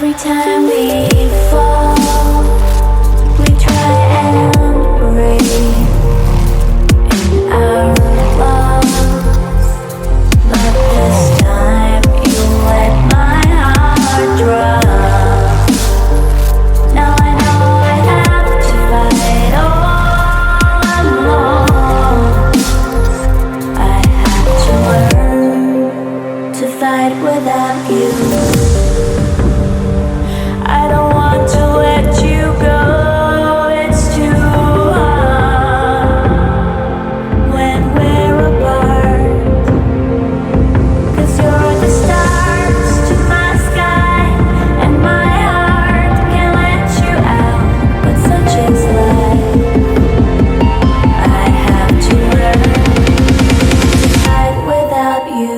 Every time we fall, we try and break in our lungs. But this time you let my heart drop. Now I know I have to fight all alone. I have to learn to fight without you. I don't want to let you go, it's too hard when we're apart. 'Cause you're the stars to my sky, and my heart can't let you out, but such is life. I have to learn to fight without you.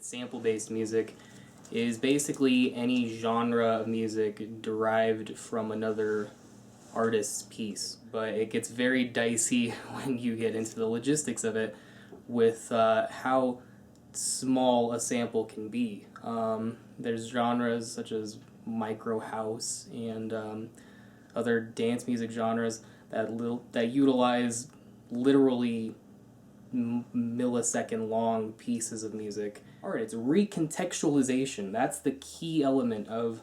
Sample-based music is basically any genre of music derived from another artist's piece, but it gets very dicey when you get into the logistics of it with how small a sample can be. There's genres such as micro house and other dance music genres that utilize literally millisecond long pieces of music. Alright, it's recontextualization. That's the key element of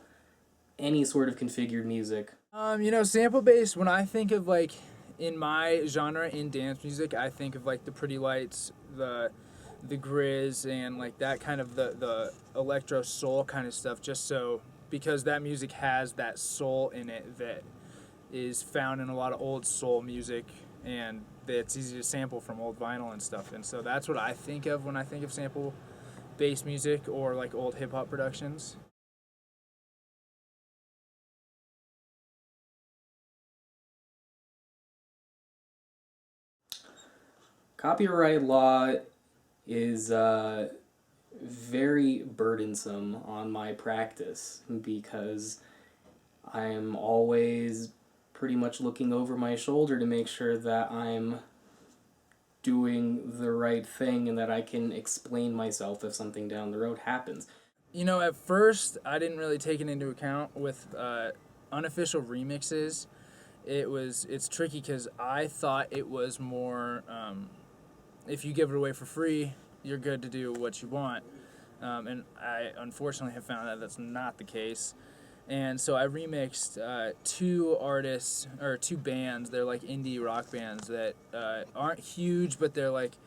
any sort of configured music. Sample-based, when I think of, like, in my genre, in dance music, I think of, like, the Pretty Lights, the Grizz, and, like, that kind of the electro soul kind of stuff, just so, because that music has that soul in it that is found in a lot of old soul music, and it's easy to sample from old vinyl and stuff, and so that's what I think of when I think of sample-based music or, like, old hip-hop productions. Copyright law is very burdensome on my practice because I am always pretty much looking over my shoulder to make sure that I'm doing the right thing and that I can explain myself if something down the road happens. At first, I didn't really take it into account with unofficial remixes. It's tricky because I thought it was more, if you give it away for free, you're good to do what you want. And I unfortunately have found that that's not the case. And so I remixed two artists, or two bands. They're like indie rock bands that aren't huge, but they're like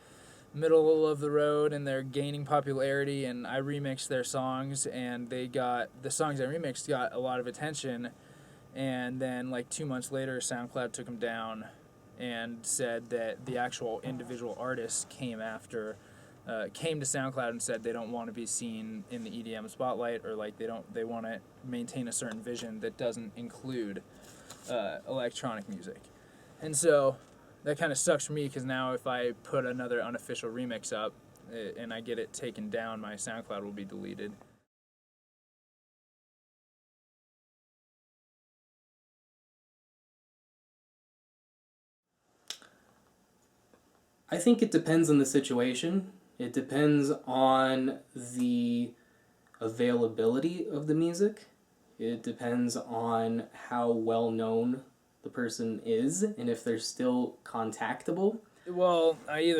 middle of the road and they're gaining popularity. And I remixed their songs, and the songs I remixed got a lot of attention. And then like 2 months later, SoundCloud took them down and said that the actual individual artists came to SoundCloud and said they don't want to be seen in the EDM spotlight, or like they want to maintain a certain vision that doesn't include electronic music. And so that kind of sucks for me, because now if I put another unofficial remix up and I get it taken down, my SoundCloud will be deleted. I think it depends on the situation. It depends on the availability of the music. It depends on how well known the person is and if they're still contactable. Well, I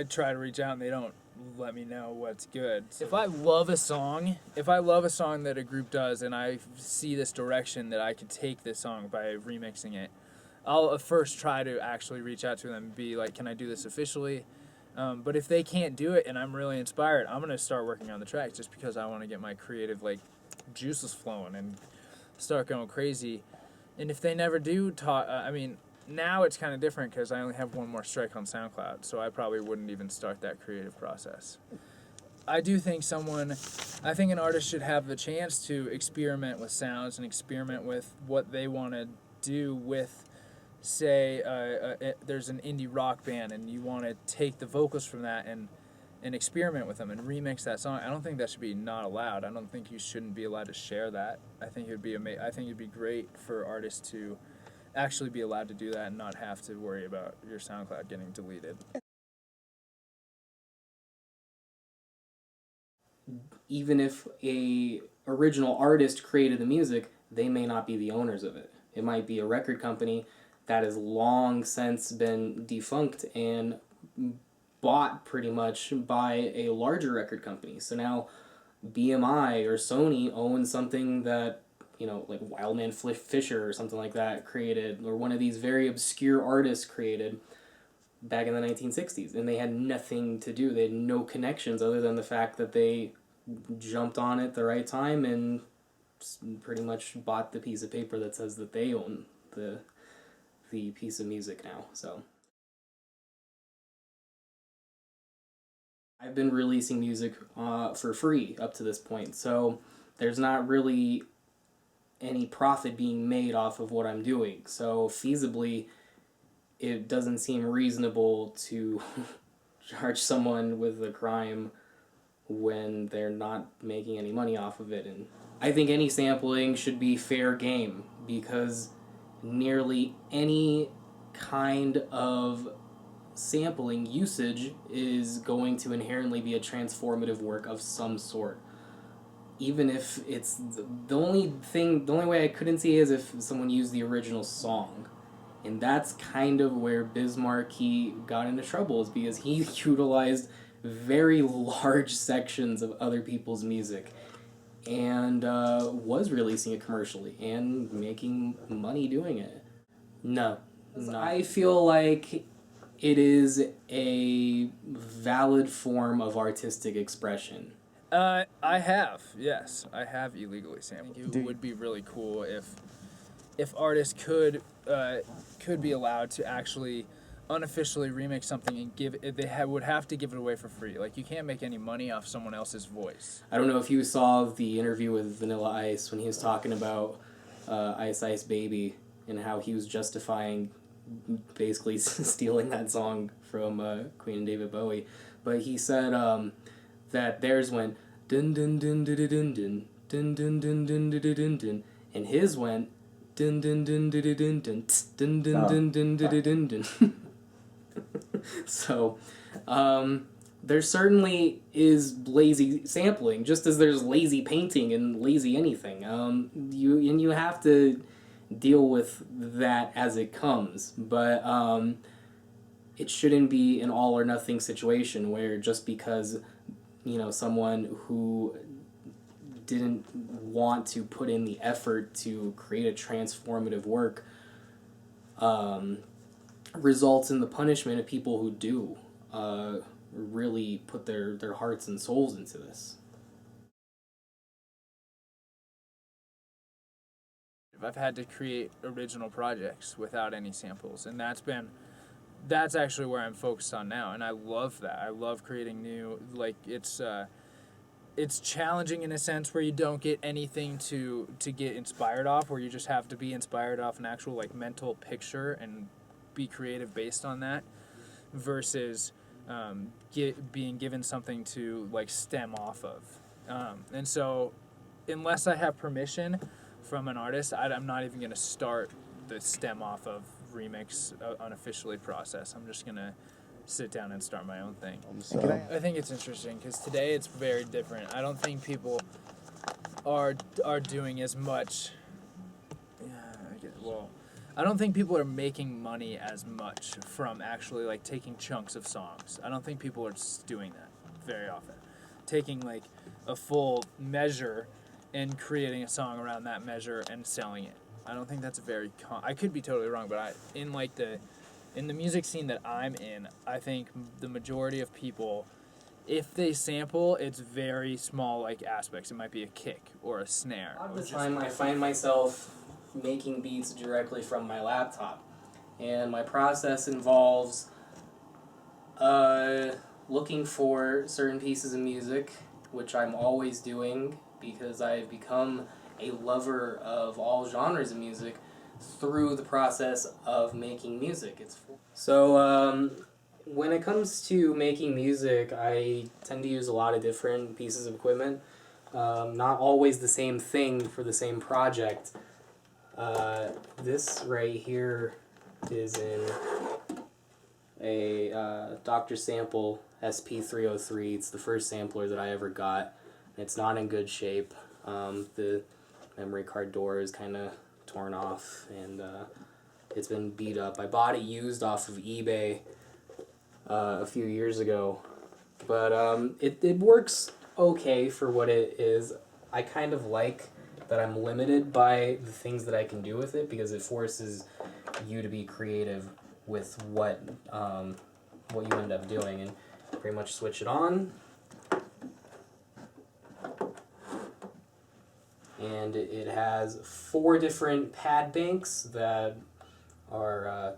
try to reach out and they don't let me know what's good. If I love a song that a group does and I see this direction that I could take this song by remixing it, I'll first try to actually reach out to them and be like, can I do this officially? But if they can't do it and I'm really inspired, I'm going to start working on the track just because I want to get my creative like juices flowing and start going crazy. And if they never do I mean, now it's kind of different because I only have one more strike on SoundCloud, so I probably wouldn't even start that creative process. I do think I think an artist should have the chance to experiment with sounds and experiment with what they want to do with, say, there's an indie rock band and you want to take the vocals from that and experiment with them and remix that song. I don't think that should be not allowed. I don't think you shouldn't be allowed to share that. I think it'd be great for artists to actually be allowed to do that and not have to worry about your SoundCloud getting deleted. Even if a original artist created the music, they may not be the owners of it. It might be a record company that has long since been defunct and bought pretty much by a larger record company. So now BMI or Sony owns something that, like Wildman Fisher or something like that created, or one of these very obscure artists created back in the 1960s, and they had nothing to do. They had no connections other than the fact that they jumped on it at the right time and pretty much bought the piece of paper that says that they own the piece of music now. So I've been releasing music for free up to this point, so there's not really any profit being made off of what I'm doing. So feasibly, it doesn't seem reasonable to charge someone with a crime when they're not making any money off of it. And I think any sampling should be fair game, because nearly any kind of sampling usage is going to inherently be a transformative work of some sort. Even if it's the only way I couldn't see is if someone used the original song. And that's kind of where Biz Markie got into trouble, is because he utilized very large sections of other people's music and was releasing it commercially and making money doing it. No. I feel like it is a valid form of artistic expression. I have illegally sampled. It would be really cool if artists could be allowed to actually unofficially remix something and would have to give it away for free. Like, you can't make any money off someone else's voice. I don't know if you saw the interview with Vanilla Ice when he was talking about Ice Ice Baby and how he was justifying basically stealing that song from Queen and David Bowie. But he said that theirs went dun dun dun dun dun dun dun dun dun dun dun dun dun, and his went dun dun dun dun dun dun dun dun dun dun dun dun. So, there certainly is lazy sampling, just as there's lazy painting and lazy anything. You have to deal with that as it comes, but it shouldn't be an all or nothing situation where just because someone who didn't want to put in the effort to create a transformative work results in the punishment of people who do really put their hearts and souls into this. I've had to create original projects without any samples, and that's actually where I'm focused on now, and I love that. I love creating new, like, it's challenging in a sense where you don't get anything to get inspired off, where you just have to be inspired off an actual, like, mental picture and be creative based on that, versus being given something to, like, stem off of. And so unless I have permission from an artist, I'm not even going to start the stem off of remix unofficially process. I'm just going to sit down and start my own thing. I think it's interesting because today it's very different. I don't think people are doing as much. I don't think people are making money as much from actually, like, taking chunks of songs. I don't think people are doing that very often. Taking, like, a full measure and creating a song around that measure and selling it. I don't think that's very I could be totally wrong, but in like the in the music scene that I'm in, I think the majority of people, if they sample, it's very small like aspects. It might be a kick or a snare. A lot of the time I find myself making beats directly from my laptop. And my process involves looking for certain pieces of music, which I'm always doing because I've become a lover of all genres of music through the process of making music. So when it comes to making music, I tend to use a lot of different pieces of equipment. Not always the same thing for the same project. This right here is in a Dr. Sample SP303. It's the first sampler that I ever got. It's not in good shape. The memory card door is kind of torn off and it's been beat up. I bought it used off of eBay a few years ago, but it works okay for what it is. I kind of like that I'm limited by the things that I can do with it because it forces you to be creative with what you end up doing, and pretty much switch it on. And it has 4 different pad banks that are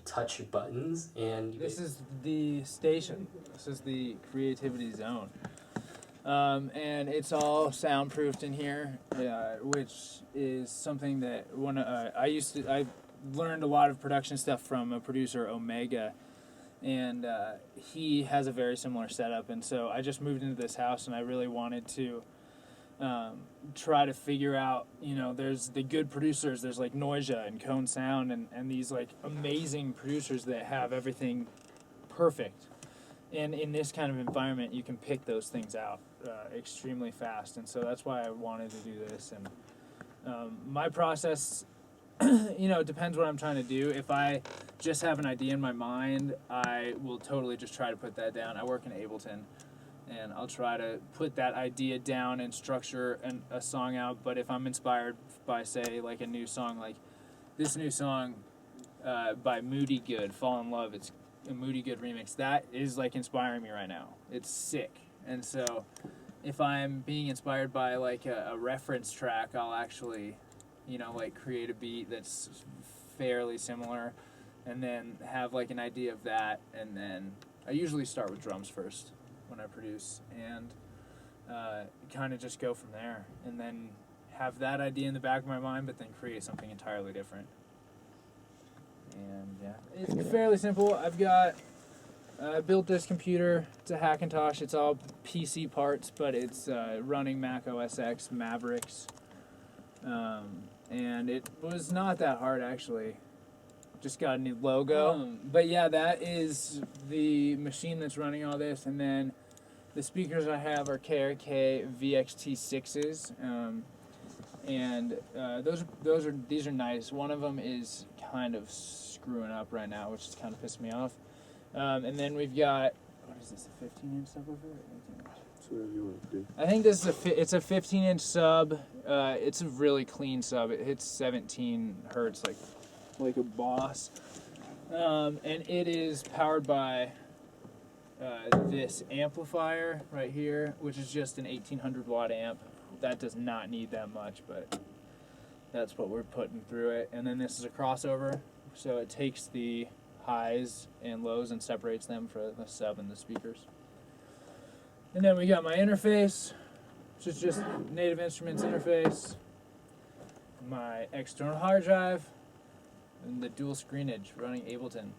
touch buttons, and This is the station. This is the creativity zone. And it's all soundproofed in here, which is something that when I learned a lot of production stuff from a producer, Omega, and he has a very similar setup. And so I just moved into this house, and I really wanted to try to figure out, there's the good producers, there's like Noisia and Cone Sound and these like amazing producers that have everything perfect. And in this kind of environment, you can pick those things out extremely fast. And so that's why I wanted to do this. And my process, depends what I'm trying to do. If I just have an idea in my mind, I will totally just try to put that down. I work in Ableton, and I'll try to put that idea down and structure a song out. But if I'm inspired by, say, like a new song, like this new song by Moody Good, Fall in Love, it's a Moody Good remix, that is like inspiring me right now. It's sick. And so if I'm being inspired by like a reference track, I'll actually, like create a beat that's fairly similar and then have like an idea of that. And then I usually start with drums first when I produce, and kind of just go from there, and then have that idea in the back of my mind, but then create something entirely different. And yeah, it's fairly simple. I built this computer. It's a Hackintosh. It's all PC parts, but it's running Mac OS X Mavericks, and it was not that hard actually. Just got a new logo. But yeah, that is the machine that's running all this, and then the speakers I have are KRK VXT6s, and these are nice. One of them is kind of screwing up right now, which is kind of pissing me off. And then we've got, what is this, a 15-inch subwoofer? It's whatever you want to do. I think this is it's a 15-inch sub. It's a really clean sub. It hits 17 hertz like a boss. And it is powered by this amplifier right here, which is just an 1800 watt amp. That does not need that much, but that's what we're putting through it. And then this is a crossover, so it takes the highs and lows and separates them for the sub and the speakers. And then we got my interface, which is just Native Instruments interface, my external hard drive, and the dual screenage running Ableton.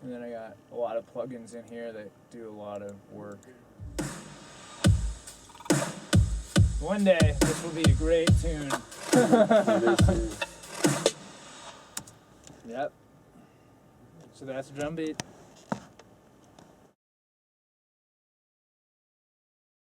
And then I got a lot of plugins in here that do a lot of work. One day, this will be a great tune. Yep. So that's a drum beat.